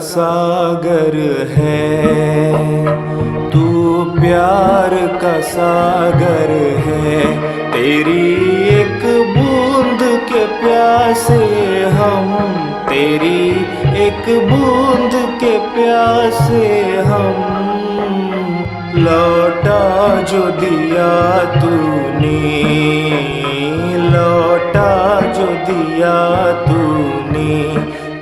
सागर है, तू प्यार का सागर है। तेरी एक बूंद के प्यासे हम, तेरी एक बूंद के प्यासे हम। लौटा जो दिया तूने, लौटा जो दिया तूने।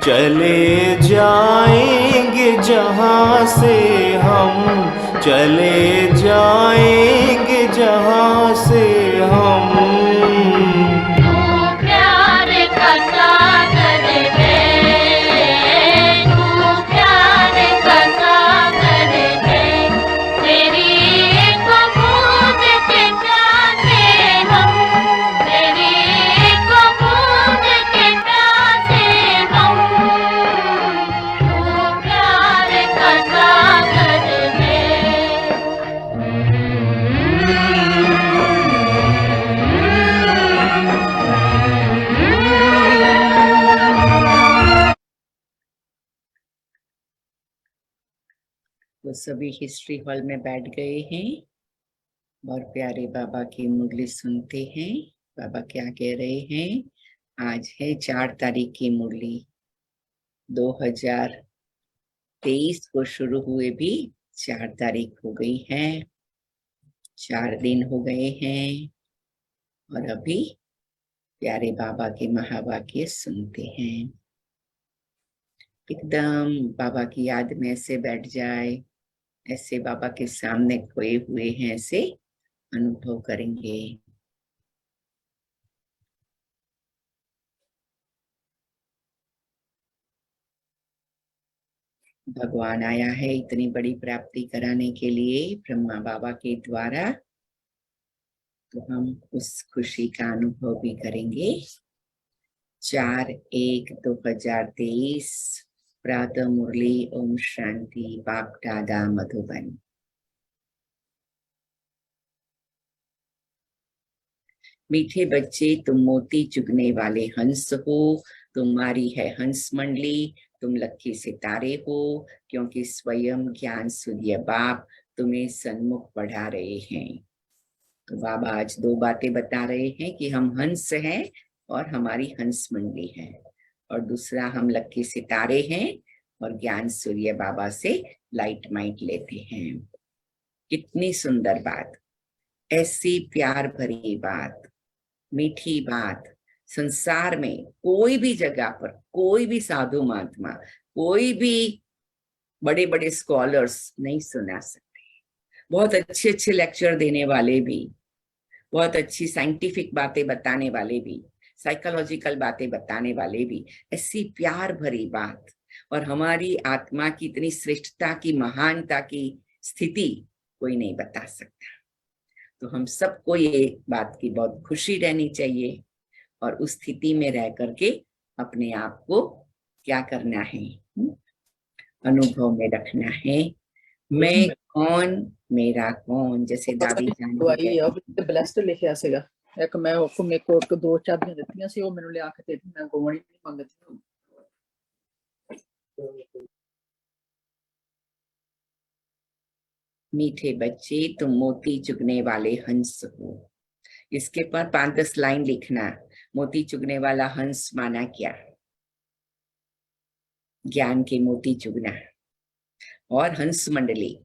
चले जाएंगे जहाँ से हम, चले जाएंगे जहाँ से हम। तो सभी हिस्ट्री हॉल में बैठ गए हैं और प्यारे बाबा की मुरली सुनते हैं। बाबा क्या कह रहे हैं। आज है 4 तारीख की मुरली। 2023 को शुरू हुए भी 4 तारीख हो गई है, 4 दिन हो गए हैं और अभी प्यारे बाबा के महावाक्य सुनते हैं। एकदम बाबा की याद में ऐसे बैठ जाए, ऐसे बाबा के सामने खोए हुए हैं, ऐसे अनुभव करेंगे। भगवान आया है इतनी बड़ी प्राप्ति कराने के लिए ब्रह्मा बाबा के द्वारा, तो हम उस खुशी का अनुभव भी करेंगे। 4/1/2023 प्रातः मुरली। ओम शांति। बाप दादा मधुबन। मीठे बच्चे, तुम मोती चुगने वाले हंस हो, तुम्हारी है हंस मंडली, तुम लक्की सितारे हो, क्योंकि स्वयं ज्ञान सूर्य बाप तुम्हें सन्मुख बढ़ा रहे हैं। तो बाबा आज 2 बातें बता रहे हैं कि हम हंस हैं और हमारी हंस मंडली है, और दूसरा हम लक्की सितारे हैं और ज्ञान सूर्य बाबा से लाइट माइट लेते हैं। कितनी सुंदर बात, ऐसी प्यार भरी बात, मीठी बात संसार में कोई भी जगह पर, कोई भी साधु महात्मा, कोई भी बड़े बड़े स्कॉलर्स नहीं सुना सकते। बहुत अच्छे अच्छे लेक्चर देने वाले भी, बहुत अच्छी साइंटिफिक बातें बताने वाले भी, साइकोलॉजिकल बातें बताने वाले भी, ऐसी प्यार भरी बात और हमारी आत्मा की इतनी श्रेष्ठता की, महानता की स्थिति कोई नहीं बता सकता। तो हम सबको ये बात की बहुत खुशी रहनी चाहिए और उस स्थिति में रह करके अपने आप को क्या करना है, अनुभव में रखना है। मैं कौन, मेरा कौन, जैसे दादी जान ब्लेस्ड लिखे आसेगा। एक मैं आपको मेरे को 2 चाबियां ਦਿੱਤੀਆਂ ਸੀ, ਉਹ ਮੈਨੂੰ ਲਿਆ ਕੇ ਦੇ ਦਿੱਤੀ, मैं गोवणी नहीं मंगती। मीठे बच्चे, तुम मोती चुगने वाले हंस हो। इसके पर 5-10 लाइन लिखना। मोती चुगने वाला हंस माना क्या? ज्ञान के मोती चुगना। और हंस मंडली,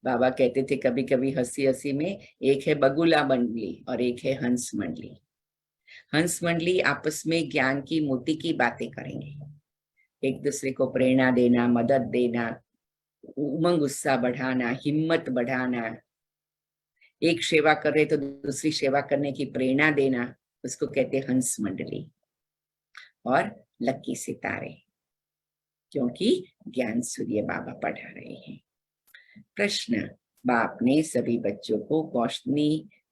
बाबा कहते थे कभी कभी हंसी हंसी में, एक है बगुला मंडली और एक है हंस मंडली। हंस मंडली आपस में ज्ञान की मोती की बातें करेंगे, एक दूसरे को प्रेरणा देना, मदद देना, उमंग उत्साह बढ़ाना, हिम्मत बढ़ाना। एक सेवा कर रहे तो दूसरी सेवा करने की प्रेरणा देना, उसको कहते हंस मंडली। और लक्की सितारे, क्योंकि ज्ञान सूर्य बाबा पढ़ा रहे हैं। प्रश्न, बाप ने सभी बच्चों को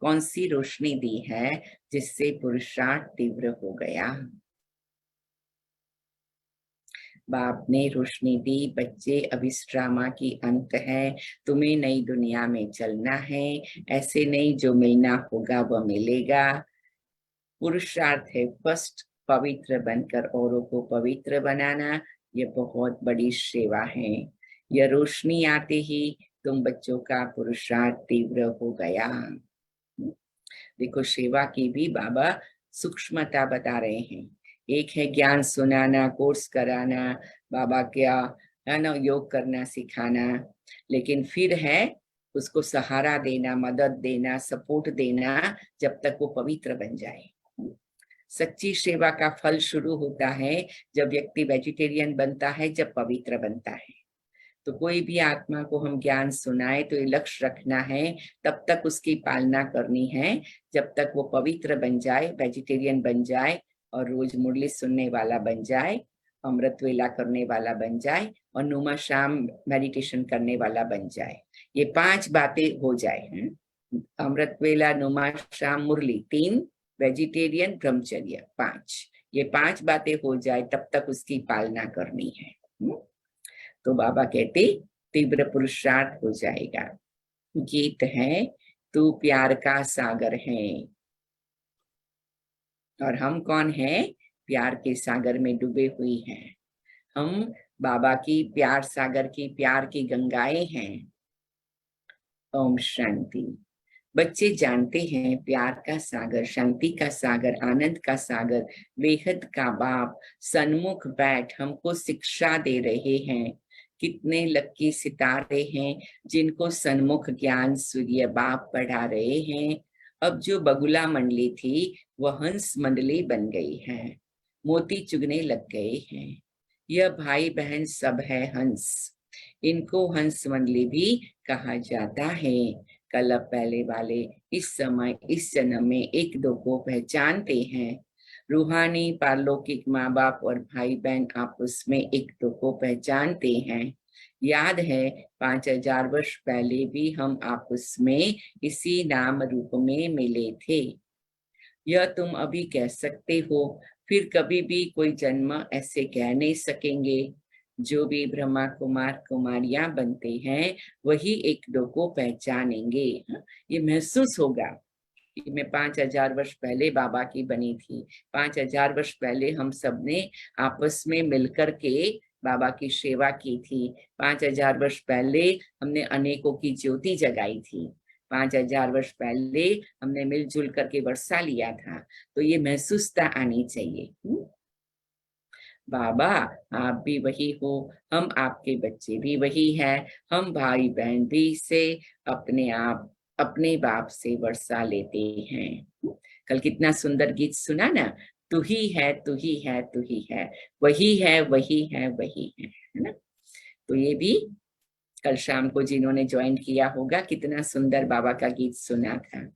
कौन सी रोशनी दी है जिससे पुरुषार्थ तीव्र हो गया? बाप ने रोशनी दी, बच्चे अभिश्रामा की अंत है, तुम्हें नई दुनिया में चलना है, ऐसे नहीं जो मिलना होगा वह मिलेगा। पुरुषार्थ है फर्स्ट पवित्र बनकर औरों को पवित्र बनाना, ये बहुत बड़ी सेवा है। यह रोशनी आते ही तुम बच्चों का पुरुषार्थ तीव्र हो गया। देखो सेवा की भी बाबा सूक्ष्मता बता रहे हैं। एक है ज्ञान सुनाना, कोर्स कराना, बाबा क्या है ना, योग करना सिखाना, लेकिन फिर है उसको सहारा देना, मदद देना, सपोर्ट देना, जब तक वो पवित्र बन जाए। सच्ची सेवा का फल शुरू होता है जब व्यक्ति वेजिटेरियन बनता है, जब पवित्र बनता है। तो कोई भी आत्मा को हम ज्ञान सुनाए तो ये लक्ष्य रखना है, तब तक उसकी पालना करनी है जब तक वो पवित्र बन जाए, वेजिटेरियन बन जाए और रोज मुरली सुनने वाला बन जाए, अमृत वेला करने वाला बन जाए और नुमा शाम मेडिटेशन करने वाला बन जाए। ये 5 बातें हो जाए, अमृत वेला, नुमा शाम, मुरली 3, वेजिटेरियन, ब्रह्मचर्य 5, ये 5 बातें हो जाए तब तक उसकी पालना करनी है। तो बाबा कहते तीव्र पुरुषार्थ हो जाएगा। गीत है, तू प्यार का सागर है, और हम कौन है? प्यार के सागर में डूबे हुई हैं हम। बाबा की प्यार सागर की, प्यार की गंगाएं हैं। ओम शांति। बच्चे जानते हैं प्यार का सागर, शांति का सागर, आनंद का सागर, बेहद का बाप सन्मुख बैठ हमको शिक्षा दे रहे हैं। कितने लक्की सितारे हैं जिनको सन्मुख ज्ञान सूर्य बाप पढ़ा रहे हैं। अब जो बगुला मंडली थी वह हंस मंडली बन गई है, मोती चुगने लग गए हैं। यह भाई बहन सब है हंस, इनको हंस मंडली भी कहा जाता है। कल पहले वाले इस समय इस जन्म में एक दो को पहचानते हैं। रूहानी पारलौकिक माँ बाप और भाई बहन आपस में एक दो को पहचानते हैं। याद है 5000 वर्ष पहले भी हम आपस में इसी नाम रूप में मिले थे। यह तुम अभी कह सकते हो, फिर कभी भी कोई जन्म ऐसे कह नहीं सकेंगे। जो भी ब्रह्मा कुमार कुमारियां बनते हैं वही एक दो को पहचानेंगे। ये महसूस होगा कि मैं 5000 वर्ष पहले बाबा की बनी थी, 5000 वर्ष पहले हम सबने आपस में मिलकर के बाबा की सेवा की थी, 5000 वर्ष पहले हमने अनेकों की ज्योति जगाई थी, 5000 वर्ष पहले हमने मिलजुल करके वर्षा लिया था। तो ये महसूसता आनी चाहिए। बाबा आप भी वही हो, हम आपके बच्चे भी वही है, हम भाई बहन भी से अपने आप अपने बाप से वर्षा लेते हैं। कल कितना सुंदर गीत सुना ना, तू ही है, तू ही है, तू ही है, वही है, वही है, वही है ना। तो ये भी कल शाम को जिन्होंने ज्वाइन किया होगा, कितना सुंदर बाबा का गीत सुना था।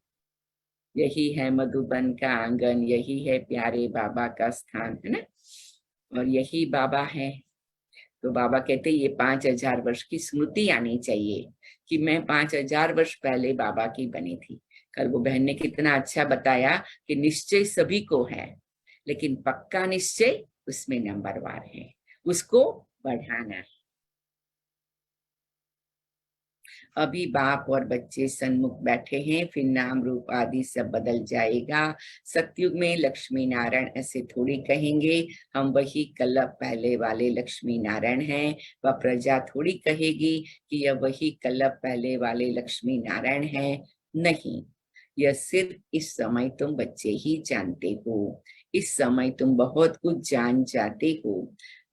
यही है मधुबन का आंगन, यही है प्यारे बाबा का स्थान, है ना, और यही बाबा है। तो बाबा कहते ये 5000 वर्ष की स्मृति आनी चाहिए कि मैं 5000 वर्ष पहले बाबा की बनी थी। कल वो बहन ने कितना अच्छा बताया कि निश्चय सभी को है, लेकिन पक्का निश्चय उसमें नंबरवार है, उसको बढ़ाना है। अभी बाप और बच्चे सन्मुख बैठे हैं, फिर नाम रूप आदि सब बदल जाएगा। सतयुग में लक्ष्मी नारायण ऐसे थोड़ी कहेंगे हम वही कल पहले वाले लक्ष्मी नारायण हैं। वह प्रजा थोड़ी कहेगी कि यह वही कल पहले वाले लक्ष्मी नारायण हैं। नहीं, यह सिर्फ इस समय तुम बच्चे ही जानते हो। इस समय तुम बहुत कुछ जान जाते हो,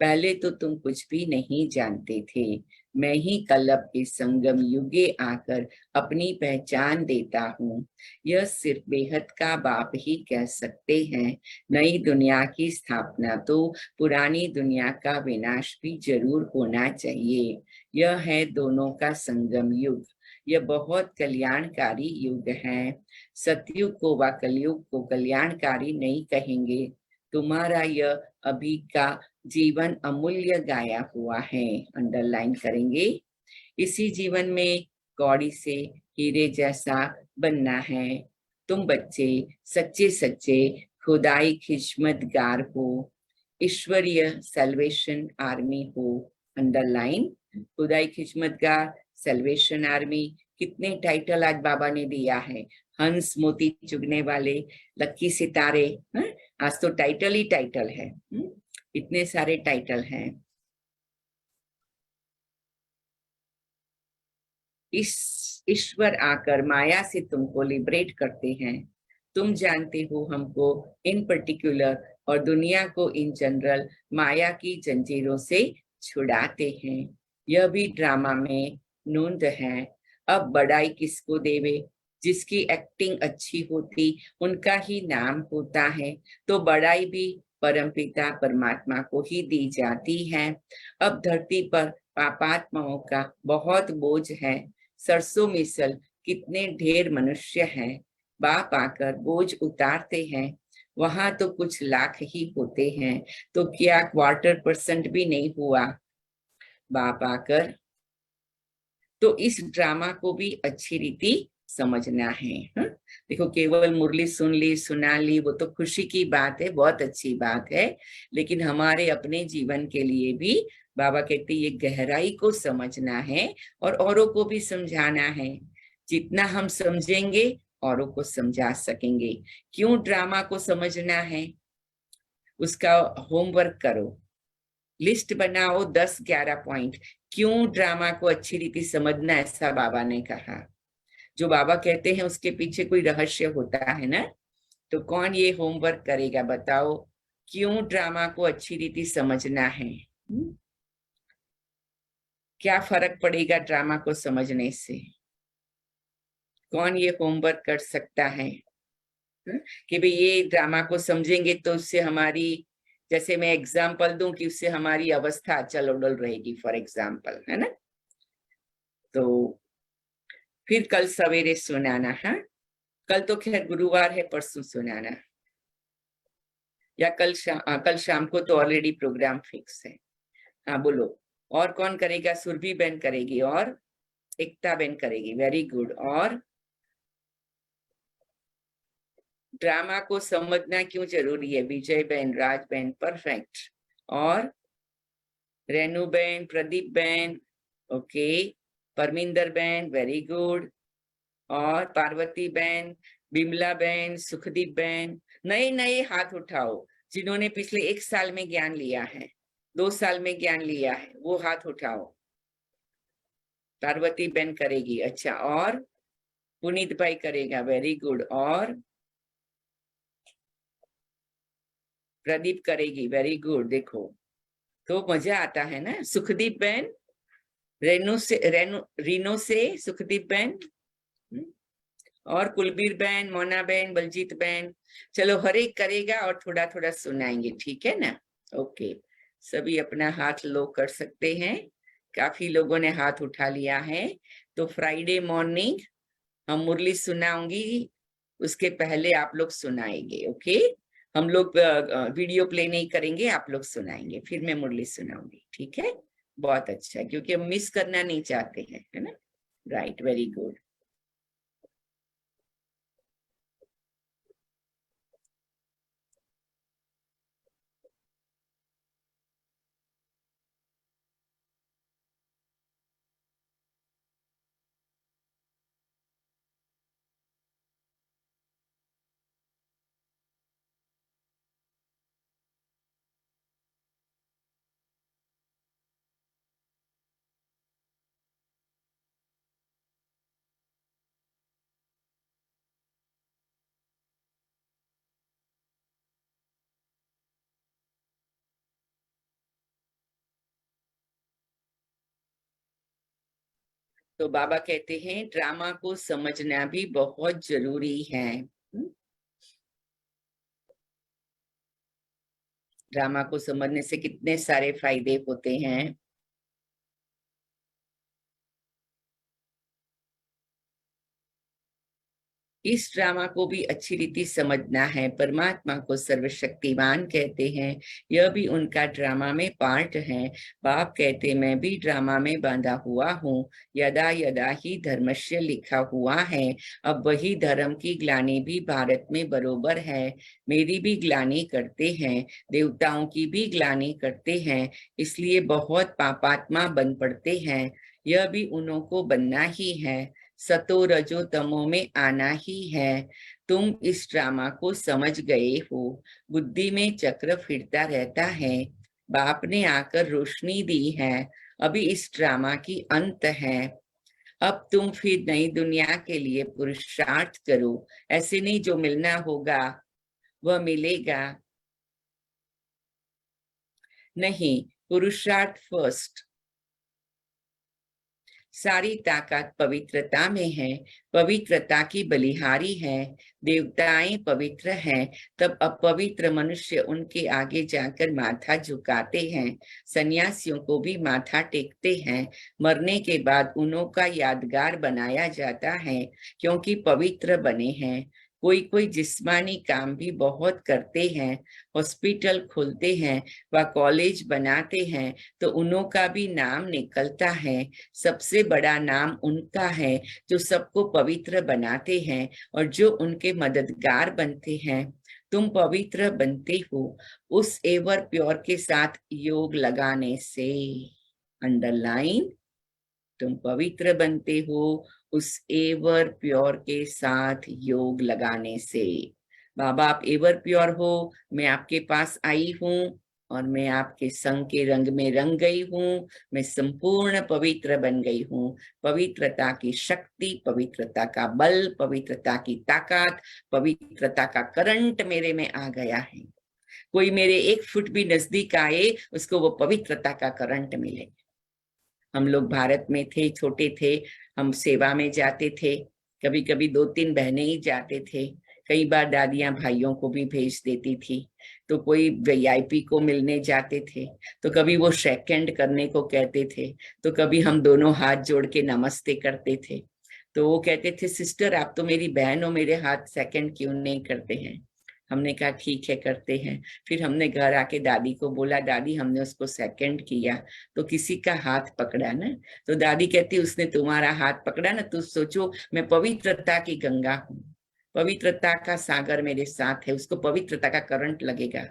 पहले तो तुम कुछ भी नहीं जानते थे। मैं ही कल्प के संगम युगे आकर अपनी पहचान देता हूँ। यह सिर्फ बेहद का बाप ही कह सकते हैं। नई दुनिया की स्थापना तो पुरानी दुनिया का विनाश भी जरूर होना चाहिए। यह है दोनों का संगम युग। यह बहुत कल्याणकारी युग है। सतयुग को व कलयुग को कल्याणकारी नहीं कहेंगे। तुम्हारा यह अभी का जीवन अमूल्य गाया हुआ है, अंडरलाइन करेंगे। इसी जीवन में कौड़ी से हीरे जैसा बनना है। तुम बच्चे सच्चे सच्चे खुदाई खिदमतगार हो, ईश्वरीय सैल्वेशन आर्मी हो, अंडरलाइन। खुदाई खिदमतगार, सैल्वेशन आर्मी, कितने टाइटल आज बाबा ने दिया है। हंस मोती चुगने वाले, लक्की सितारे, आज तो टाइटल ही टाइटल है। इतने सारे टाइटल हैं। इस ईश्वर आकर माया से तुमको लिबरेट करते हैं। तुम जानते हो हमको इन पर्टिकुलर और दुनिया को इन जनरल माया की जंजीरों से छुड़ाते हैं। यह भी ड्रामा में नूंद है। अब बड़ाई किसको देवे? जिसकी एक्टिंग अच्छी होती उनका ही नाम होता है, तो बड़ाई भी परमपिता परमात्मा को ही दी जाती है। अब धरती पर पापात्माओं का बहुत बोझ है। सरसों मिसल कितने ढेर मनुष्य हैं। बाप आकर बोझ उतारते हैं। वहां तो कुछ लाख ही होते हैं, तो क्या 1/4% भी नहीं हुआ बाप आकर? तो इस ड्रामा को भी अच्छी रीति समझना है। देखो, केवल मुरली सुन ली, सुना ली, वो तो खुशी की बात है, बहुत अच्छी बात है, लेकिन हमारे अपने जीवन के लिए भी बाबा कहते ये गहराई को समझना है और औरों को भी समझाना है। जितना हम समझेंगे औरों को समझा सकेंगे। क्यों ड्रामा को समझना है? उसका होमवर्क करो, लिस्ट बनाओ 10-11 पॉइंट। क्यों ड्रामा को अच्छी रीति समझना, ऐसा बाबा ने कहा। जो बाबा कहते हैं उसके पीछे कोई रहस्य होता है ना। तो कौन ये होमवर्क करेगा, बताओ? क्यों ड्रामा को अच्छी रीति समझना है? क्या फर्क पड़ेगा ड्रामा को समझने से? कौन ये होमवर्क कर सकता है कि भाई ये ड्रामा को समझेंगे तो उससे हमारी, जैसे मैं एग्जाम्पल दूं कि उससे हमारी अवस्था अचल उडल रहेगी, फॉर एग्जाम्पल, है ना। तो फिर कल सवेरे सुनाना। हाँ, कल तो खैर गुरुवार है, परसों सुनाना, या कल शाम को तो ऑलरेडी प्रोग्राम फिक्स है। हाँ बोलो, और कौन करेगा? सुरभि बहन करेगी और एकता बहन करेगी, वेरी गुड। और ड्रामा को समझना क्यों जरूरी है? विजय बहन, राज बहन, परफेक्ट। और रेनू बहन, प्रदीप बहन, ओके, परमिंदर बहन, वेरी गुड। और पार्वती बहन, बिमला बहन, सुखदीप बहन। नए नए हाथ उठाओ जिन्होंने पिछले 1 साल में ज्ञान लिया है, 2 साल में ज्ञान लिया है, वो हाथ उठाओ। पार्वती बहन करेगी, अच्छा। और पुनीत भाई करेगा, वेरी गुड। और प्रदीप करेगी, वेरी गुड। देखो तो मजा आता है ना। सुखदीप बहन, रीनो से सुखदीप बहन, और कुलबीर बहन, मोना बहन, बलजीत बहन। चलो हर एक करेगा और थोड़ा थोड़ा सुनाएंगे, ठीक है ना। ओके, सभी अपना हाथ लो कर सकते हैं। काफी लोगों ने हाथ उठा लिया है। तो फ्राइडे मॉर्निंग हम मुरली सुनाऊंगी, उसके पहले आप लोग सुनाएंगे, ओके। हम लोग वीडियो प्ले नहीं करेंगे, आप लोग सुनाएंगे, फिर मैं मुरली सुनाऊंगी, ठीक है। बहुत अच्छा, क्योंकि हम मिस करना नहीं चाहते हैं, है ना। Right, very good. तो बाबा कहते हैं ड्रामा को समझना भी बहुत जरूरी है। ड्रामा को समझने से कितने सारे फायदे होते हैं। इस ड्रामा को भी अच्छी रीति समझना है। परमात्मा को सर्वशक्तिमान कहते हैं, यह भी उनका ड्रामा में पार्ट है। बाप कहते मैं भी ड्रामा में बांधा हुआ हूँ। यदा यदा ही धर्मस्य लिखा हुआ है। अब वही धर्म की ग्लानि भी भारत में बरोबर है। मेरी भी ग्लानि करते हैं, देवताओं की भी ग्लानि करते हैं, इसलिए बहुत पापात्मा बन पड़ते हैं। यह भी उन्हों को बनना ही है, सतो रजो तमो में आना ही है। तुम इस ड्रामा को समझ गए हो। बुद्धि में चक्र फिरता रहता है। बाप ने आकर रोशनी दी है। अभी इस ड्रामा की अंत है। अब तुम फिर नई दुनिया के लिए पुरुषार्थ करो। ऐसे नहीं जो मिलना होगा वह मिलेगा, नहीं, पुरुषार्थ फर्स्ट। सारी ताकत पवित्रता में है, पवित्रता की बलिहारी है, देवताएं पवित्र हैं, तब अपवित्र मनुष्य उनके आगे जाकर माथा झुकाते हैं, सन्यासियों को भी माथा टेकते हैं। मरने के बाद उन्हों का यादगार बनाया जाता है क्योंकि पवित्र बने हैं। कोई कोई जिस्मानी काम भी बहुत करते हैं, हॉस्पिटल खोलते हैं व कॉलेज बनाते हैं, तो उन्हों का भी नाम निकलता है। सबसे बड़ा नाम उनका है जो सबको पवित्र बनाते हैं और जो उनके मददगार बनते हैं। तुम पवित्र बनते हो उस एवर प्योर के साथ योग लगाने से। अंडरलाइन, तुम पवित्र बनते हो उस एवर प्योर के साथ योग लगाने से। बाबा आप एवर प्योर हो, मैं आपके पास आई हूँ और मैं आपके संग के रंग में रंग गई हूँ, मैं संपूर्ण पवित्र बन गई हूँ। पवित्रता की शक्ति, पवित्रता का बल, पवित्रता की ताकत, पवित्रता का करंट मेरे में आ गया है। कोई मेरे 1 फुट भी नजदीक आए उसको वो पवित्रता का करंट मिले। हम लोग भारत में थे, छोटे थे, हम सेवा में जाते थे, कभी कभी 2-3 बहनें ही जाते थे, कई बार दादियां भाइयों को भी भेज देती थी। तो कोई वीआईपी को मिलने जाते थे तो कभी वो सेकंड करने को कहते थे, तो कभी हम दोनों हाथ जोड़ के नमस्ते करते थे। तो वो कहते थे सिस्टर आप तो मेरी बहन हो, मेरे हाथ सेकंड क्यों नहीं करते हैं। हमने कहा ठीक है करते हैं। फिर हमने घर आके दादी को बोला दादी हमने उसको सेकंड किया तो किसी का हाथ पकड़ा ना, तो दादी कहती उसने तुम्हारा हाथ पकड़ा ना, तो सोचो मैं पवित्रता की गंगा हूँ, पवित्रता का सागर मेरे साथ है, उसको पवित्रता का करंट लगेगा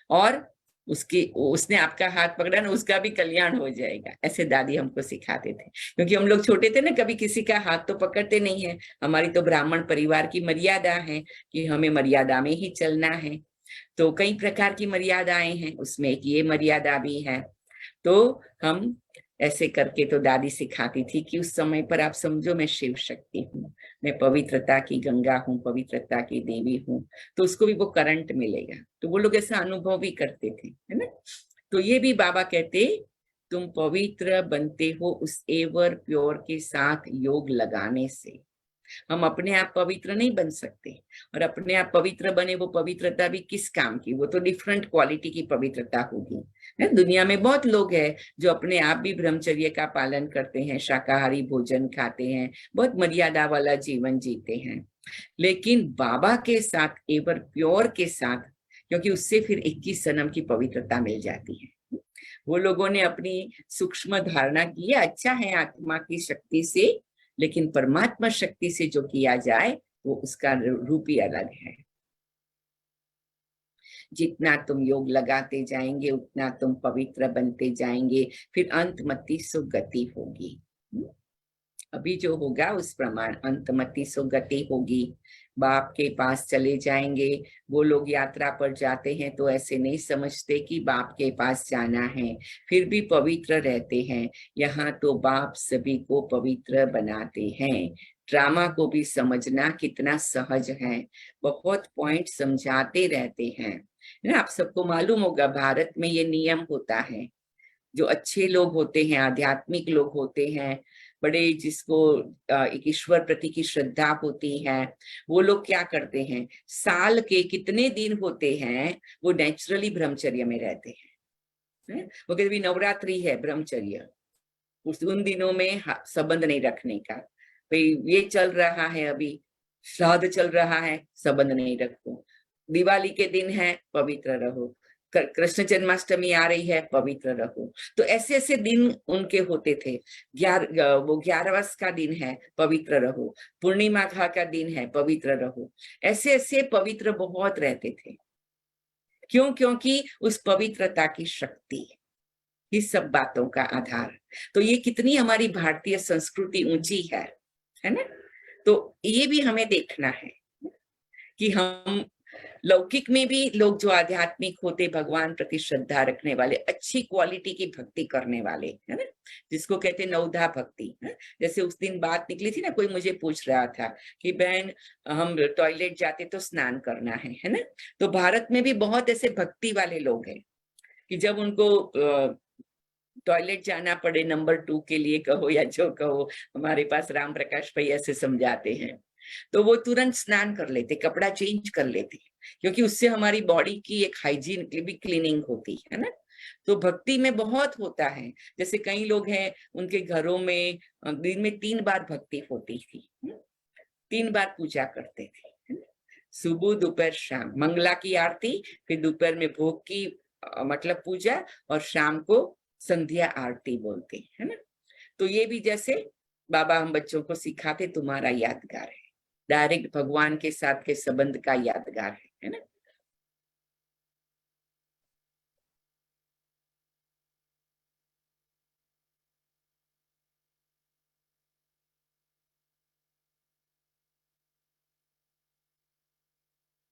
और उसने आपका हाथ पकड़ा ना, उसका भी कल्याण हो जाएगा। ऐसे दादी हमको सिखाते थे, क्योंकि हम लोग छोटे थे ना, कभी किसी का हाथ तो पकड़ते नहीं है। हमारी तो ब्राह्मण परिवार की मर्यादा है कि हमें मर्यादा में ही चलना है। तो कई प्रकार की मर्यादाएं हैं, उसमें एक ये मर्यादा भी है। तो हम ऐसे करके तो दादी सिखाती थी कि उस समय पर आप समझो मैं शिव शक्ति हूँ, मैं पवित्रता की गंगा हूँ, पवित्रता की देवी हूँ, तो उसको भी वो करंट मिलेगा। तो वो लोग ऐसा अनुभव भी करते थे, है ना। तो ये भी बाबा कहते तुम पवित्र बनते हो उस एवर प्योर के साथ योग लगाने से। हम अपने आप पवित्र नहीं बन सकते, और अपने आप पवित्र बने वो पवित्रता भी किस काम की, वो तो डिफरेंट क्वालिटी की पवित्रता होगी। दुनिया में बहुत लोग हैं जो अपने आप भी ब्रह्मचर्य का पालन करते हैं, शाकाहारी भोजन खाते हैं, बहुत मर्यादा वाला जीवन जीते हैं, लेकिन बाबा के साथ एवर प्योर के साथ, क्योंकि उससे फिर 21 जन्म की पवित्रता मिल जाती है। वो लोगों ने अपनी सूक्ष्म धारणा की है, अच्छा है आत्मा की शक्ति से, लेकिन परमात्मा शक्ति से जो किया जाए वो उसका रूप ही अलग है। जितना तुम योग लगाते जाएंगे उतना तुम पवित्र बनते जाएंगे, फिर अंतमति सुगति होगी। अभी जो होगा उस प्रमाण अंतमति सुगति होगी। बाप के पास चले जाएंगे। वो लोग यात्रा पर जाते हैं तो ऐसे नहीं समझते कि बाप के पास जाना है, फिर भी पवित्र रहते हैं। यहाँ तो बाप सभी को पवित्र बनाते हैं। ड्रामा को भी समझना कितना सहज है, बहुत पॉइंट समझाते रहते हैं ना। आप सबको मालूम होगा भारत में ये नियम होता है, जो अच्छे लोग होते हैं, आध्यात्मिक लोग होते हैं, बड़े जिसको एक ईश्वर प्रति की श्रद्धा होती है, वो लोग क्या करते हैं, साल के कितने दिन होते हैं वो नेचुरली ब्रह्मचर्य में रहते हैं। वो कहते भी नवरात्रि है ब्रह्मचर्य, उन दिनों में संबंध नहीं रखने का। भाई ये चल रहा है, अभी श्राद्ध चल रहा है, संबंध नहीं रखो। दिवाली के दिन है, पवित्र रहो। कृष्ण जन्माष्टमी आ रही है, पवित्र रहो। तो ऐसे ऐसे दिन उनके होते थे। 11वां का दिन है, पवित्र रहो। पूर्णिमा का दिन है, पवित्र रहो। ऐसे ऐसे पवित्र बहुत रहते थे। क्यों? क्योंकि उस पवित्रता की शक्ति, इस सब बातों का आधार। तो ये कितनी हमारी भारतीय संस्कृति ऊंची है ना। तो ये भी हमें देखना है कि हम लौकिक में भी लोग जो आध्यात्मिक होते, भगवान प्रति श्रद्धा रखने वाले, अच्छी क्वालिटी की भक्ति करने वाले, है ना, जिसको कहते हैं नवधा भक्ति, है? जैसे उस दिन बात निकली थी ना, कोई मुझे पूछ रहा था कि बहन हम टॉयलेट जाते तो स्नान करना है ना। तो भारत में भी बहुत ऐसे भक्ति वाले लोग हैं कि जब उनको टॉयलेट जाना पड़े, नंबर 2 के लिए कहो या जो कहो, हमारे पास राम प्रकाश भैया से समझाते हैं, तो वो तुरंत स्नान कर लेते, कपड़ा चेंज कर लेते, क्योंकि उससे हमारी बॉडी की एक हाइजीन की भी क्लीनिंग होती है ना। तो भक्ति में बहुत होता है। जैसे कई लोग हैं उनके घरों में दिन में 3 बार भक्ति होती थी, 3 बार पूजा करते थे, सुबह दोपहर शाम, मंगला की आरती, फिर दोपहर में भोग की मतलब पूजा, और शाम को संध्या आरती बोलते हैं ना। तो ये भी जैसे बाबा हम बच्चों को सिखाते, तुम्हारा यादगार है, डायरेक्ट भगवान के साथ के संबंध का यादगार है ना।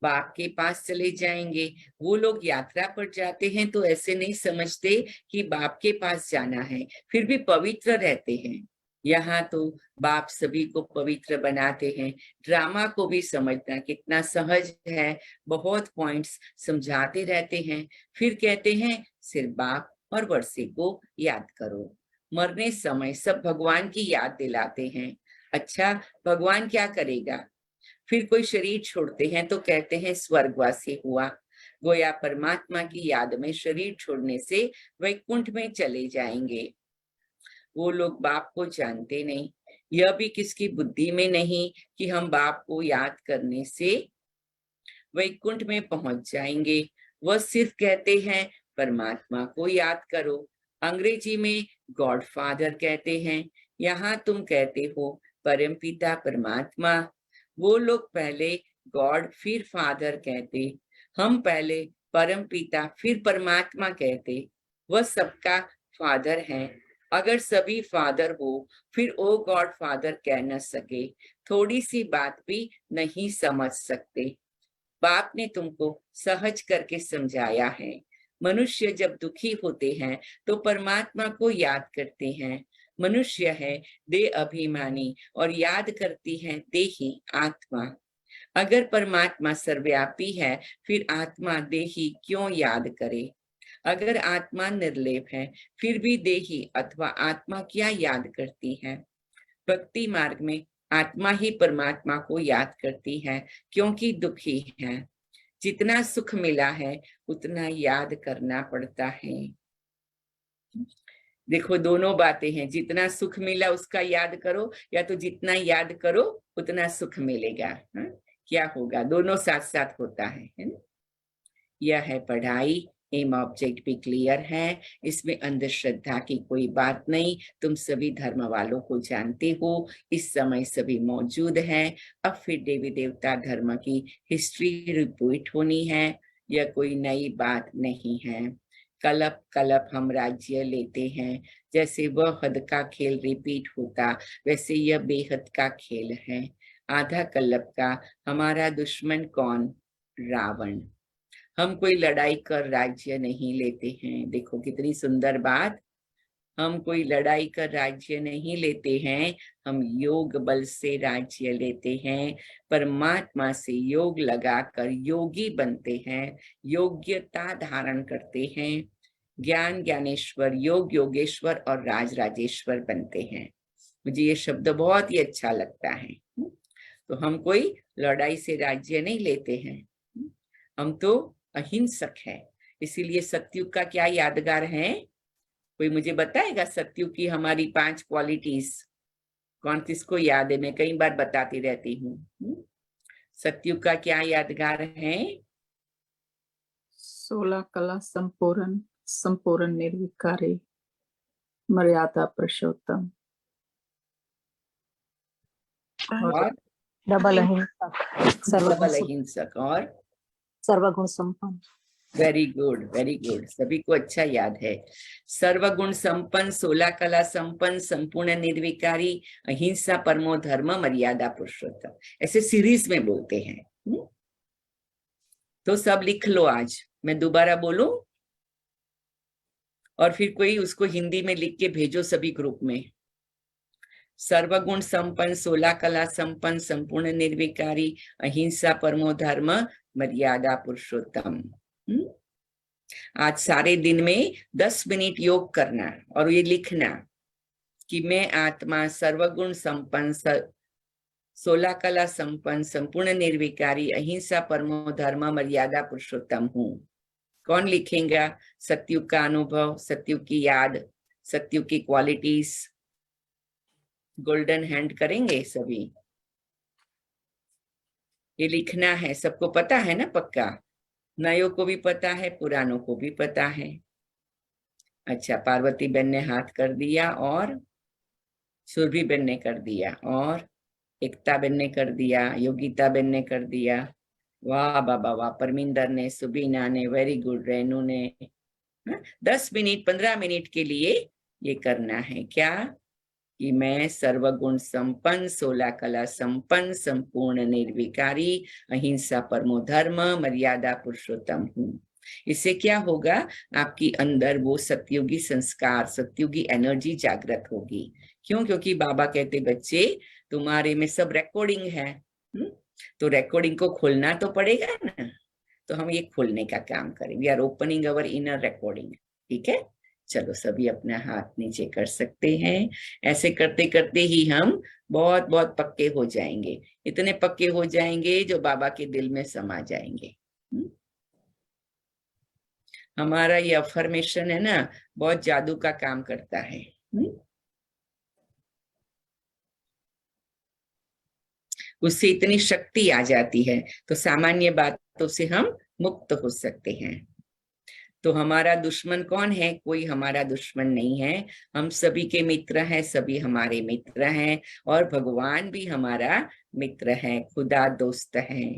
बाप के पास चले जाएंगे। वो लोग यात्रा पर जाते हैं तो ऐसे नहीं समझते कि बाप के पास जाना है, फिर भी पवित्र रहते हैं। यहाँ तो बाप सभी को पवित्र बनाते हैं। ड्रामा को भी समझना कितना सहज है, बहुत पॉइंट्स समझाते रहते हैं, फिर कहते हैं सिर्फ बाप और वर्षे को याद करो। मरने समय सब भगवान की याद दिलाते हैं। अच्छा, भगवान क्या करेगा? फिर कोई शरीर छोड़ते हैं तो कहते हैं स्वर्गवासी हुआ। गोया परमात्मा की याद में शरीर छोड़ने से वैकुंठ में चले जाएंगे। वो लोग बाप को जानते नहीं, यह भी किसकी बुद्धि में नहीं कि हम बाप को याद करने से वैकुंठ में पहुंच जाएंगे। वह सिर्फ कहते हैं परमात्मा को याद करो। अंग्रेजी में गॉड फादर कहते हैं, यहाँ तुम कहते हो परमपिता परमात्मा। वो लोग पहले गॉड फिर फादर कहते, हम पहले परम पिता फिर परमात्मा कहते। वह सबका फादर है। अगर सभी फादर हो फिर ओ गॉड फादर कह न सके, थोड़ी सी बात भी नहीं समझ सकते। बाप ने तुमको सहज करके समझाया है। मनुष्य जब दुखी होते हैं तो परमात्मा को याद करते हैं। मनुष्य है देह अभिमानी और याद करती है देही आत्मा। अगर परमात्मा सर्वव्यापी है फिर आत्मा देही क्यों याद करे? अगर आत्मा निर्लेप है फिर भी देही अथवा आत्मा क्या याद करती है? भक्ति मार्ग में आत्मा ही परमात्मा को याद करती है क्योंकि दुखी है। जितना सुख मिला है उतना याद करना पड़ता है। देखो दोनों बातें हैं, जितना सुख मिला उसका याद करो, या तो जितना याद करो उतना सुख मिलेगा। क्या होगा? दोनों साथ साथ होता है ना? यह है पढ़ाई, एम ऑब्जेक्ट भी क्लियर है, इसमें अंधश्रद्धा की कोई बात नहीं। तुम सभी धर्म वालों को जानते हो, इस समय सभी मौजूद हैं। अब फिर देवी देवता धर्म की हिस्ट्री रिपीट होनी है, यह कोई नई बात नहीं है। कलप कलप हम राज्य लेते हैं, जैसे वह हद का खेल रिपीट होता वैसे यह बेहद का खेल है। आधा कलप का हमारा दुश्मन कौन? रावण। हम कोई लड़ाई कर राज्य नहीं लेते हैं। देखो कितनी सुंदर बात, हम कोई लड़ाई कर राज्य नहीं लेते हैं, हम योग बल से राज्य लेते हैं। परमात्मा से योग लगाकर योगी बनते हैं, योग्यता धारण करते हैं। ज्ञान ज्ञानेश्वर, योग योगेश्वर और राज राजेश्वर बनते हैं। मुझे ये शब्द बहुत ही अच्छा लगता है। तो हम कोई लड़ाई से राज्य नहीं लेते हैं, हम तो अहिंसक है। इसीलिए सतयुग का क्या यादगार है? कोई मुझे बताएगा सतयुग की हमारी 5 क्वालिटीज कौन किसको याद है? मैं कई बार बताती रहती हूँ। सतयुग का क्या यादगार है? 16 कला संपूर्ण, संपूर्ण निर्विकारी, मर्यादा पुरुषोत्तम और डबल अहिंसक और सर्वगुण संपन्न। वेरी गुड, वेरी गुड, सभी को अच्छा याद है। सर्वगुण संपन्न, 16 कला संपन्न, संपूर्ण निर्विकारी, अहिंसा, परमो धर्म, मर्यादा पुरुषोत्तम, ऐसे सीरीज में बोलते हैं। तो सब लिख लो आज, मैं दोबारा बोलूं और फिर कोई उसको हिंदी में लिख के भेजो सभी ग्रुप में। सर्वगुण संपन्न, 16 कला संपन्न, संपूर्ण निर्विकारी, अहिंसा परमो धर्म, मर्यादा पुरुषोत्तम। आज सारे दिन में 10 मिनट योग करना और ये लिखना कि मैं आत्मा सर्वगुण संपन्न, 16 कला संपन्न, संपूर्ण निर्विकारी, अहिंसा परमो धर्म, मर्यादा पुरुषोत्तम हूँ। कौन लिखेगा? सतयुग का अनुभव, सतयुग की याद, सतयुग की क्वालिटीज। गोल्डन हैंड करेंगे सभी। ये लिखना है, सबको पता है ना पक्का? नयों को भी पता है, पुरानों को भी पता है। अच्छा, पार्वती बहन ने हाथ कर दिया और सुरभि बहन ने कर दिया और एकता बहन ने कर दिया, योगिता बहन ने कर दिया। वाह बाबा वाह, परमिंदर ने, सुबीना ने, वेरी गुड, रेनू ने। 10 मिनट 15 मिनट के लिए ये करना है। क्या? कि मैं सर्वगुण संपन्न, 16 कला संपन्न, संपूर्ण निर्विकारी, अहिंसा परमो धर्म, मर्यादा पुरुषोत्तम हूँ। इससे क्या होगा? आपकी अंदर वो सतयुगी संस्कार, सतयुगी एनर्जी जागृत होगी। क्यों? क्योंकि बाबा कहते बच्चे तुम्हारे में सब रिकॉर्डिंग है। तो रिकॉर्डिंग को खोलना तो पड़ेगा ना, तो हम ये खोलने का काम करेंगे। We are opening our inner recording. ठीक है, चलो सभी अपना हाथ नीचे कर सकते हैं। ऐसे करते करते ही हम बहुत बहुत पक्के हो जाएंगे, इतने पक्के हो जाएंगे जो बाबा के दिल में समा जाएंगे। हमारा ये अफर्मेशन है ना, बहुत जादू का काम करता है। उससे इतनी शक्ति आ जाती है, तो सामान्य बातों से हम मुक्त हो सकते हैं। तो हमारा दुश्मन कौन है? कोई हमारा दुश्मन नहीं है। हम सभी के मित्र हैं, सभी हमारे मित्र हैं, और भगवान भी हमारा मित्र है, खुदा दोस्त है।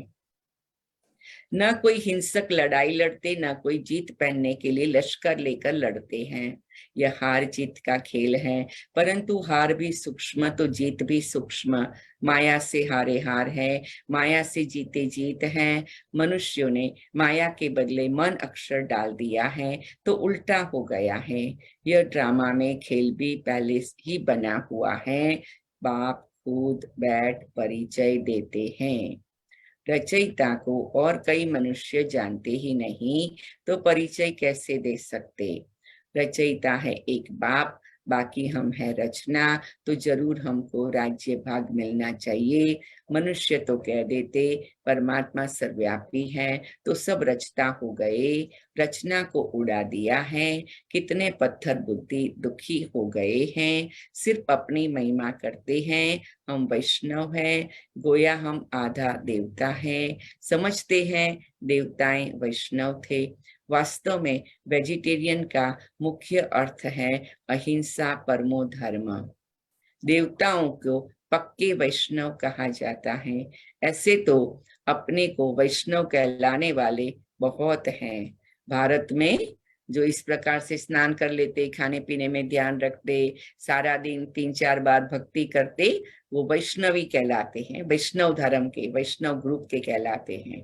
न कोई हिंसक लड़ाई लड़ते, न कोई जीत पहनने के लिए लश्कर लेकर लड़ते हैं। यह हार जीत का खेल है, परंतु हार भी सूक्ष्म तो जीत भी सूक्ष्म। माया से हारे हार है, माया से जीते जीत है। मनुष्यों ने माया के बदले मन अक्षर डाल दिया है, तो उल्टा हो गया है। यह ड्रामा में खेल भी पहले ही बना हुआ है। बाप खुद बैठ परिचय देते हैं। रचयिता को और कई मनुष्य जानते ही नहीं, तो परिचय कैसे दे सकते? रचयिता है एक बाप, बाकी हम है रचना, तो जरूर हमको राज्य भाग मिलना चाहिए। मनुष्य तो कह देते परमात्मा सर्वव्यापी है, तो सब रचता हो गए, रचना को उड़ा दिया है। कितने पत्थर बुद्धि दुखी हो गए हैं, सिर्फ अपनी महिमा करते हैं। हम वैष्णव हैं, गोया हम आधा देवता हैं। समझते हैं देवताएं वैष्णव थे। वास्तव में वेजिटेरियन का मुख्य अर्थ है अहिंसा परमो धर्म। देवताओं को पक्के वैष्णव कहा जाता है। ऐसे तो अपने को वैष्णव कहलाने वाले बहुत हैं भारत में, जो इस प्रकार से स्नान कर लेते, खाने पीने में ध्यान रखते, सारा दिन 3-4 बार भक्ति करते, वो वैष्णवी कहलाते हैं, वैष्णव धर्म के, वैष्णव ग्रुप के कहलाते हैं।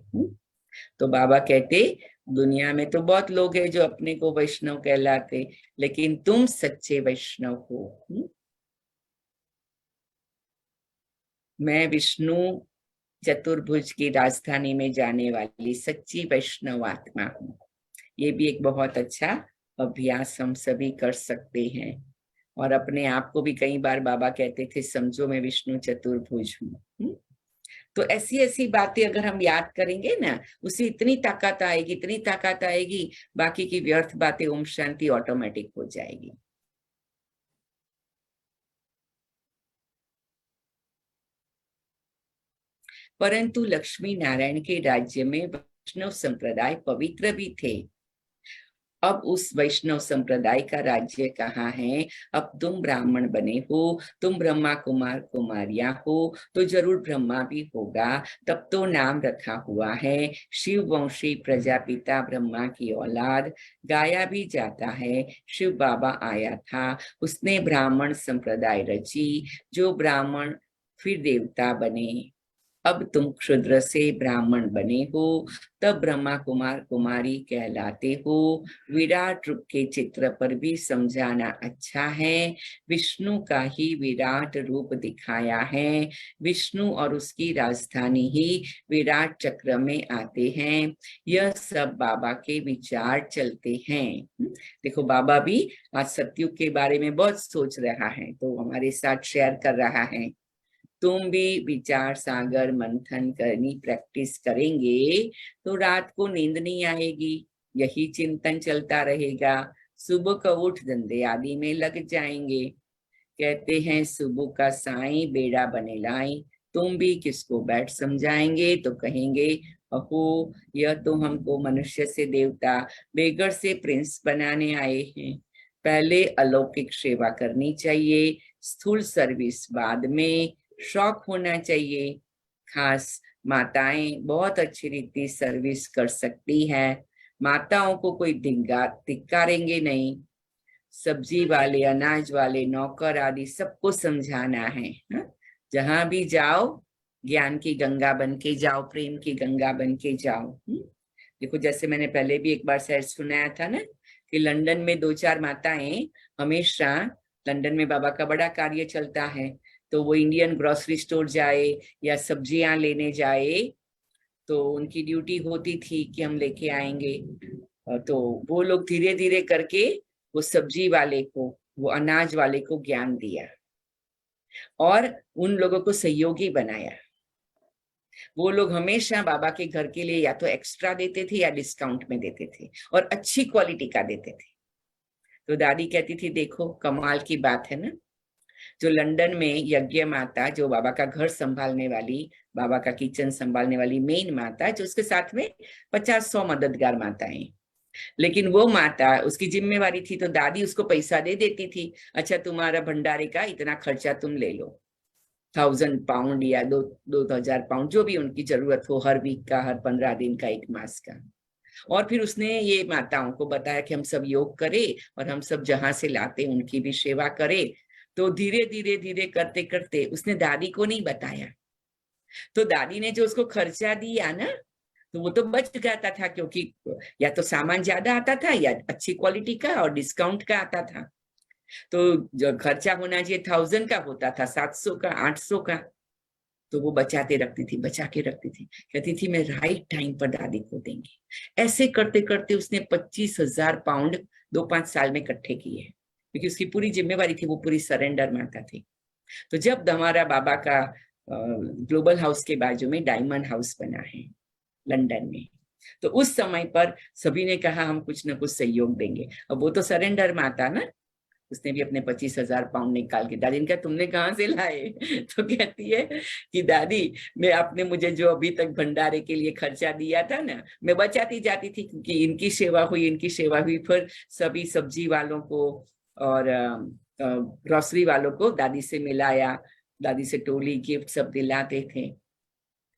तो बाबा कहते दुनिया में तो बहुत लोग हैं जो अपने को वैष्णव कहलाते, लेकिन तुम सच्चे वैष्णव हो। मैं विष्णु चतुर्भुज की राजधानी में जाने वाली सच्ची वैष्णव आत्मा हूँ। ये भी एक बहुत अच्छा अभ्यास हम सभी कर सकते हैं। और अपने आप को भी कई बार बाबा कहते थे समझो मैं विष्णु चतुर्भुज हूँ। तो ऐसी ऐसी बातें अगर हम याद करेंगे ना, उससे इतनी ताकत आएगी, इतनी ताकत आएगी, बाकी की व्यर्थ बातें ओम शांति ऑटोमेटिक हो जाएगी। परंतु लक्ष्मी नारायण के राज्य में वैष्णव संप्रदाय पवित्र भी थे। अब उस वैष्णव संप्रदाय का राज्य कहाँ है? अब तुम ब्राह्मण बने हो, तुम ब्रह्मा कुमार कुमारियां हो, तो जरूर ब्रह्मा भी होगा। तब तो नाम रखा हुआ है शिव वंशी प्रजापिता ब्रह्मा की औलाद। गाया भी जाता है शिव बाबा आया था, उसने ब्राह्मण संप्रदाय रची, जो ब्राह्मण फिर देवता बने। अब तुम क्षुद्र से ब्राह्मण बने हो, तब ब्रह्मा कुमार कुमारी कहलाते हो। विराट रूप के चित्र पर भी समझाना अच्छा है। विष्णु का ही विराट रूप दिखाया है। विष्णु और उसकी राजधानी ही विराट चक्र में आते हैं। यह सब बाबा के विचार चलते हैं। देखो बाबा भी आज सतयुग के बारे में बहुत सोच रहा है, तो हमारे साथ शेयर कर रहा है। तुम भी विचार सागर मंथन करनी प्रैक्टिस करेंगे तो रात को नींद नहीं आएगी, यही चिंतन चलता रहेगा। सुबह को उठ धंधे आदि में लग जाएंगे। कहते हैं सुबह का साईं बेड़ा बने लाई। तुम भी किसको बैठ समझाएंगे तो कहेंगे अहो यह तो हमको मनुष्य से देवता, बेगर से प्रिंस बनाने आए हैं। पहले अलौकिक सेवा करनी चाहिए, स्थूल सर्विस बाद में। शौक होना चाहिए। खास माताएं बहुत अच्छी रीति सर्विस कर सकती है। माताओं को कोई धिक्कारेंगे नहीं। सब्जी वाले, अनाज वाले, नौकर आदि सबको समझाना है। जहां भी जाओ ज्ञान की गंगा बन के जाओ, प्रेम की गंगा बन के जाओ। देखो जैसे मैंने पहले भी एक बार शायद सुनाया था ना कि लंदन में 2-4 माताएं हमेशा, लंदन में बाबा का बड़ा कार्य चलता है, तो वो इंडियन ग्रोसरी स्टोर जाए या सब्जियां लेने जाए तो उनकी ड्यूटी होती थी कि हम लेके आएंगे। तो वो लोग धीरे धीरे करके वो सब्जी वाले को, वो अनाज वाले को ज्ञान दिया और उन लोगों को सहयोगी बनाया। वो लोग हमेशा बाबा के घर के लिए या तो एक्स्ट्रा देते थे या डिस्काउंट में देते थे और अच्छी क्वालिटी का देते थे। तो दादी कहती थी देखो कमाल की बात है ना, जो लंदन में यज्ञ माता, जो बाबा का घर संभालने वाली, बाबा का किचन संभालने वाली मेन माता, जो उसके साथ में 50-100 मददगार माताएं, लेकिन वो माता उसकी जिम्मेवारी थी तो दादी उसको पैसा दे देती थी। अच्छा तुम्हारा भंडारे का इतना खर्चा तुम ले लो, 1000 पाउंड या 2000 पाउंड, जो भी उनकी जरूरत हो, हर वीक का, हर 15 दिन का, 1 मास का। और फिर उसने ये माताओं को बताया कि हम सब योग करें और हम सब जहां से लाते उनकी भी सेवा करें। तो धीरे धीरे धीरे करते करते उसने दादी को नहीं बताया, तो दादी ने जो उसको खर्चा दिया ना तो वो तो बच जाता था, क्योंकि या तो सामान ज्यादा आता था या अच्छी क्वालिटी का और डिस्काउंट का आता था। तो जो खर्चा होना चाहिए 1000 का होता था 700 का, 800 का, तो वो बचाते रखती थी, बचा के रखती थी। कहती थी मैं राइट टाइम पर दादी को देंगे। ऐसे करते करते उसने 25,000 पाउंड 2-5 साल में इकट्ठे किए, क्योंकि उसकी पूरी जिम्मेवारी थी, वो पूरी सरेंडर माता थी। तो जब हमारा बाबा का ग्लोबल हाउस के बाजू में डायमंड हाउस बना है लंदन में, तो उस समय पर सभी ने कहा हम कुछ ना कुछ सहयोग देंगे। अब वो तो सरेंडर माता ना, उसने भी अपने 25,000 पाउंड निकाल के, दादी ने कहा तुमने कहाँ से लाए? तो कहती है कि दादी मैं आपने मुझे जो अभी तक भंडारे के लिए खर्चा दिया था ना, मैं बचाती जाती थी, क्योंकि इनकी सेवा हुई। फिर सभी सब्जी वालों को और ग्रोसरी वालों को दादी से मिलाया, दादी से टोली गिफ्ट सब दिलाते थे,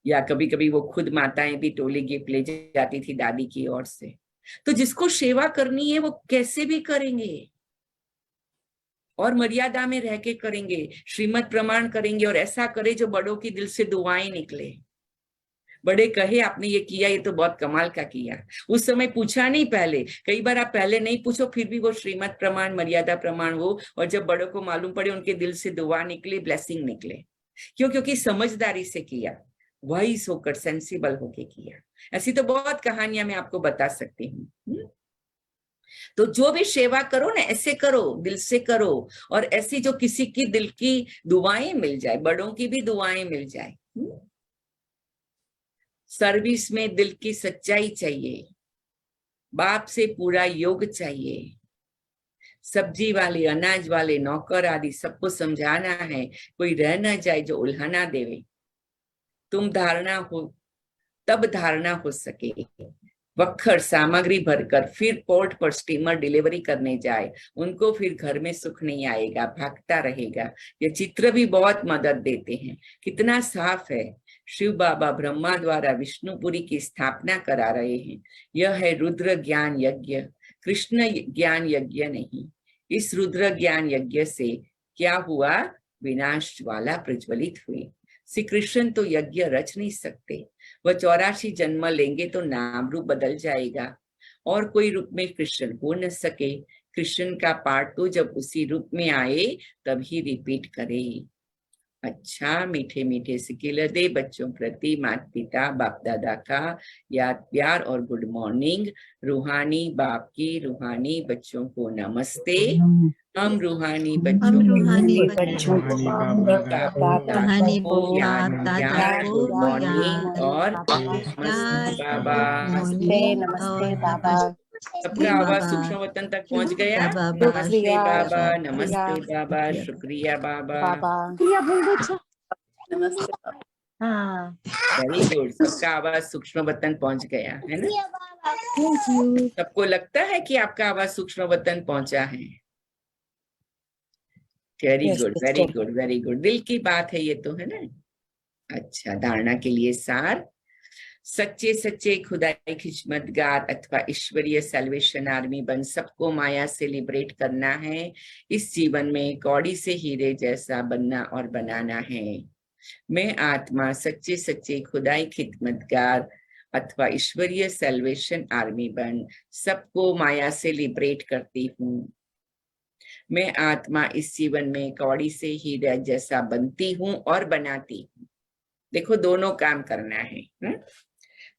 या कभी कभी वो खुद माताएं भी टोली गिफ्ट ले जाती थी दादी की ओर से। तो जिसको सेवा करनी है वो कैसे भी करेंगे और मर्यादा में रह के करेंगे, श्रीमत प्रमाण करेंगे और ऐसा करे जो बड़ों की दिल से दुआएं निकले। बड़े कहे आपने ये किया, ये तो बहुत कमाल का किया। उस समय पूछा नहीं पहले, कई बार आप पहले नहीं पूछो फिर भी वो श्रीमत प्रमाण, मर्यादा प्रमाण हो, और जब बड़ों को मालूम पड़े उनके दिल से दुआ निकले, ब्लेसिंग निकले। क्यों? क्योंकि समझदारी से किया, वही होकर सेंसिबल होके किया। ऐसी तो बहुत कहानियां मैं आपको बता सकती हूँ। तो जो भी सेवा करो ना, ऐसे करो, दिल से करो, और ऐसी जो किसी की दिल की दुआएं मिल जाए, बड़ों की भी दुआएं मिल जाए। सर्विस में दिल की सच्चाई चाहिए, बाप से पूरा योग चाहिए। सब्जी वाले, अनाज वाले, नौकर आदि सबको समझाना है, कोई रह ना जाए जो उल्हाना देवे। तुम धारणा हो तब धारणा हो सके। वक्खर सामग्री भरकर फिर पोर्ट पर स्टीमर डिलीवरी करने जाए, उनको फिर घर में सुख नहीं आएगा, भागता रहेगा। ये चित्र भी बहुत मदद देते हैं। कितना साफ है, शिव बाबा ब्रह्मा द्वारा विष्णुपुरी की स्थापना करा रहे हैं। यह है रुद्र ज्ञान यज्ञ, कृष्ण ज्ञान यज्ञ नहीं। इस रुद्र ज्ञान यज्ञ से क्या हुआ? विनाश ज्वाला प्रज्वलित हुई। श्री कृष्ण तो यज्ञ रच नहीं सकते, वह 84 जन्म लेंगे तो नाम रूप बदल जाएगा और कोई रूप में कृष्ण हो न सके। कृष्ण का पाठ तो जब उसी रूप में आए तभी रिपीट करे। अच्छा, मीठे मीठे सिकिल दे बच्चों प्रति माता पिता बाप दादा का याद प्यार और गुड मॉर्निंग। रूहानी बाप की रूहानी बच्चों को नमस्ते। हम रूहानी बच्चों कहानी को याद दादा प्यार को गुड मॉर्निंग याद और प्यार नमस्ते बाबा। नमस्ते बाबा। सबका आवाज सूक्ष्म वतन तक पहुंच गया। नमस्ते बाबा, नमस्ते बाबा, शुक्रिया बाबा। नमस्ते। हाँ, वेरी गुड, सबका आवाज सूक्ष्म वतन पहुंच गया है ना। Thank you. सबको लगता है कि आपका आवाज सूक्ष्म वतन पहुंचा है। Very good, very good, very good. दिल की बात है ये तो, है ना। अच्छा, धारणा के लिए सार। सच्चे सच्चे खुदाई खिदमतगार अथवा ईश्वरीय सैल्वेशन आर्मी बन सबको माया से लिबरेट करना है। इस जीवन में कौड़ी से हीरे जैसा बनना और बनाना है। मैं आत्मा सच्चे सच्चे खुदाई खिदमतगार अथवा ईश्वरीय सैल्वेशन आर्मी बन सबको माया से लिबरेट करती हूँ। मैं आत्मा इस जीवन में कौड़ी से हीरा जैसा बनती हूँ और बनाती हूँ। देखो, दोनों काम करना है,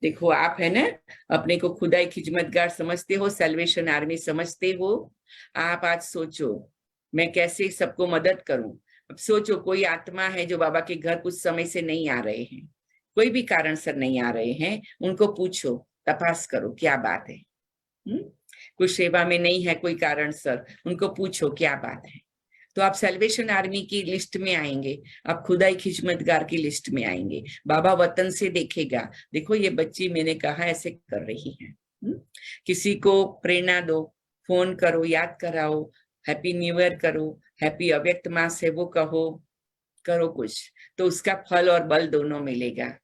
देखो आप है ना, अपने को खुदाई खिदमतगार समझते हो, सैल्वेशन आर्मी समझते हो। आप आज सोचो मैं कैसे सबको मदद करूं। अब सोचो कोई आत्मा है जो बाबा के घर कुछ समय से नहीं आ रहे हैं, कोई भी कारण से नहीं आ रहे हैं, उनको पूछो, तपास करो क्या बात है। कुछ सेवा में नहीं है कोई कारण सर, उनको पूछो क्या बात है। तो आप सैल्वेशन आर्मी की लिस्ट में आएंगे, आप खुदाई खिदमतगार की लिस्ट में आएंगे। बाबा वतन से देखेगा, देखो ये बच्ची मैंने कहा ऐसे कर रही है। किसी को प्रेरणा दो, फोन करो, याद कराओ, हैप्पी न्यू ईयर करो, हैप्पी अव्यक्त मास है वो कहो, करो कुछ, तो उसका फल और बल दोनों मिलेगा।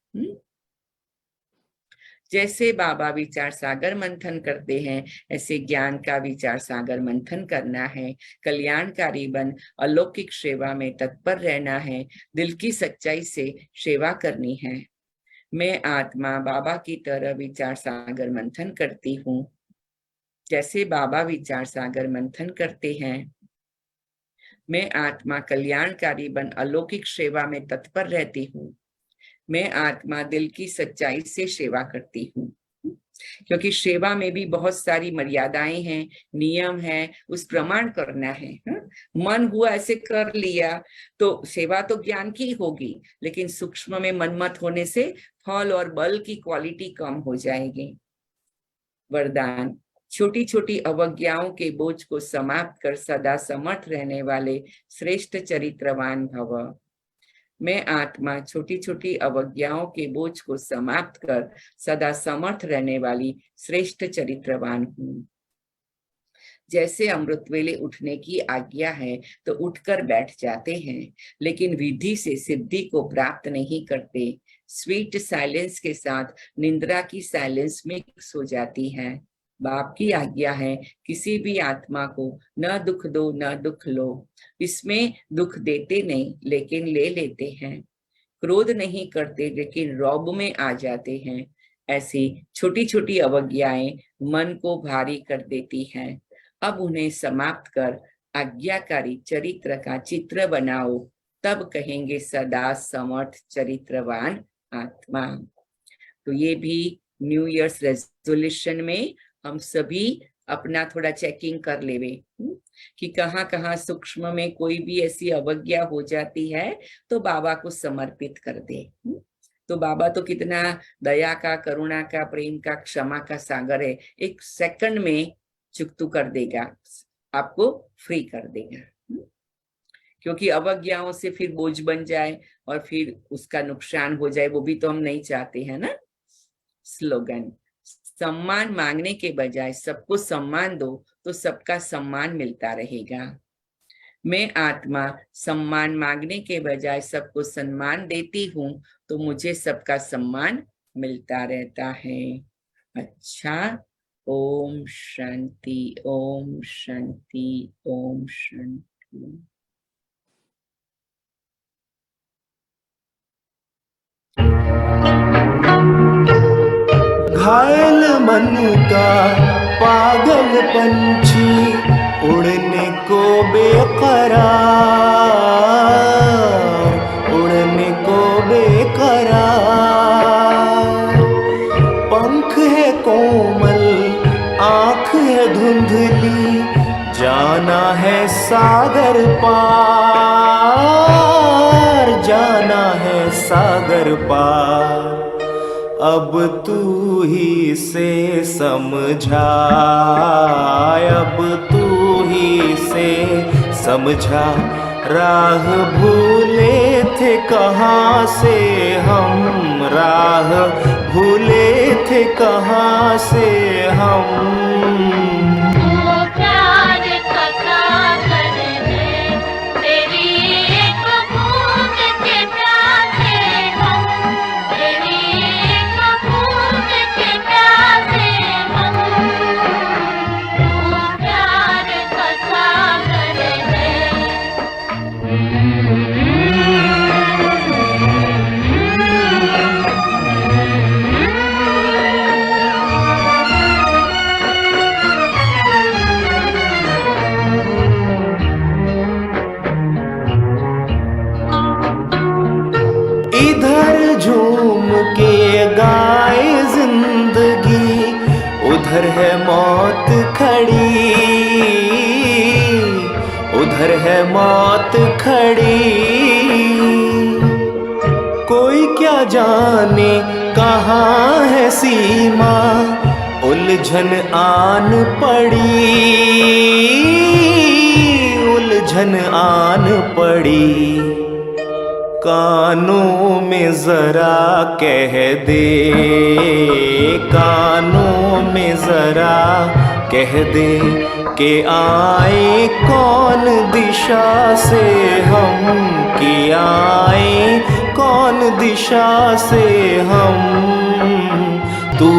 जैसे बाबा विचार सागर मंथन करते हैं, ऐसे ज्ञान का विचार सागर मंथन करना है। कल्याणकारी बन अलौकिक सेवा में तत्पर रहना है। दिल की सच्चाई से सेवा करनी है। मैं आत्मा बाबा की तरह विचार सागर मंथन करती हूँ। जैसे बाबा विचार सागर मंथन करते हैं, मैं आत्मा कल्याणकारी बन अलौकिक सेवा में तत्पर रहती हूँ। मैं आत्मा दिल की सच्चाई से सेवा करती हूँ, क्योंकि सेवा में भी बहुत सारी मर्यादाएं हैं, नियम है, उस प्रमाण करना है। मन हुआ ऐसे कर लिया तो सेवा तो ज्ञान की होगी, लेकिन सूक्ष्म में मनमत होने से फल और बल की क्वालिटी कम हो जाएगी। वरदान, छोटी छोटी अवज्ञाओं के बोझ को समाप्त कर सदा समर्थ रहने वाले श्रेष्ठ चरित्रवान भव। मैं आत्मा छोटी छोटी अवज्ञाओं के बोझ को समाप्त कर सदा समर्थ रहने वाली श्रेष्ठ चरित्रवान हूँ। जैसे अमृत वेले उठने की आज्ञा है तो उठकर बैठ जाते हैं, लेकिन विधि से सिद्धि को प्राप्त नहीं करते। स्वीट साइलेंस के साथ निंद्रा की साइलेंस मिक्स हो जाती है। बाप की आज्ञा है, किसी भी आत्मा को न दुख दो न दुख लो। इसमें दुख देते नहीं लेकिन ले लेते हैं। क्रोध नहीं करते लेकिन रौब में आ जाते हैं। ऐसी छोटी छोटी अवज्ञाएं मन को भारी कर देती हैं। अब उन्हें समाप्त कर आज्ञाकारी चरित्र का चित्र बनाओ, तब कहेंगे सदा समर्थ चरित्रवान आत्मा। तो ये भी न्यू ईयर्स रेजोल्यूशन में हम सभी अपना थोड़ा चेकिंग कर लेवे कि कहाँ कहाँ सूक्ष्म में कोई भी ऐसी अवज्ञा हो जाती है तो बाबा को समर्पित कर दे। तो बाबा तो कितना दया का, करुणा का, प्रेम का, क्षमा का सागर है, एक सेकंड में चुकतू कर देगा, आपको फ्री कर देगा। क्योंकि अवज्ञाओं से फिर बोझ बन जाए और फिर उसका नुकसान हो जाए, वो भी तो हम नहीं चाहते हैं ना। स्लोगन, सम्मान मांगने के बजाय सबको सम्मान दो तो सबका सम्मान मिलता रहेगा। मैं आत्मा सम्मान मांगने के बजाय सबको सम्मान देती हूँ तो मुझे सबका सम्मान मिलता रहता है। अच्छा, ओम शांति, ओम शांति, ओम शांति। घायल मन का पागल पंछी उड़ने को बेकरार, उड़ने को बेकरार। पंख है कोमल, आँख है धुंधली, जाना है सागर पार, जाना है सागर पार। अब तू ही से समझा, अब तू ही से समझा, राह भूले थे कहाँ से हम, राह भूले थे कहाँ से हम। इधर झूम के गाए जिंदगी, उधर है मौत खड़ी, उधर है मौत खड़ी। कोई क्या जाने कहाँ है सीमा, उलझन आन पड़ी, उलझन आन पड़ी। कानों में जरा कह दे, कानों में जरा कह दे कि आए कौन दिशा से हम, कि आए कौन दिशा से हम। तू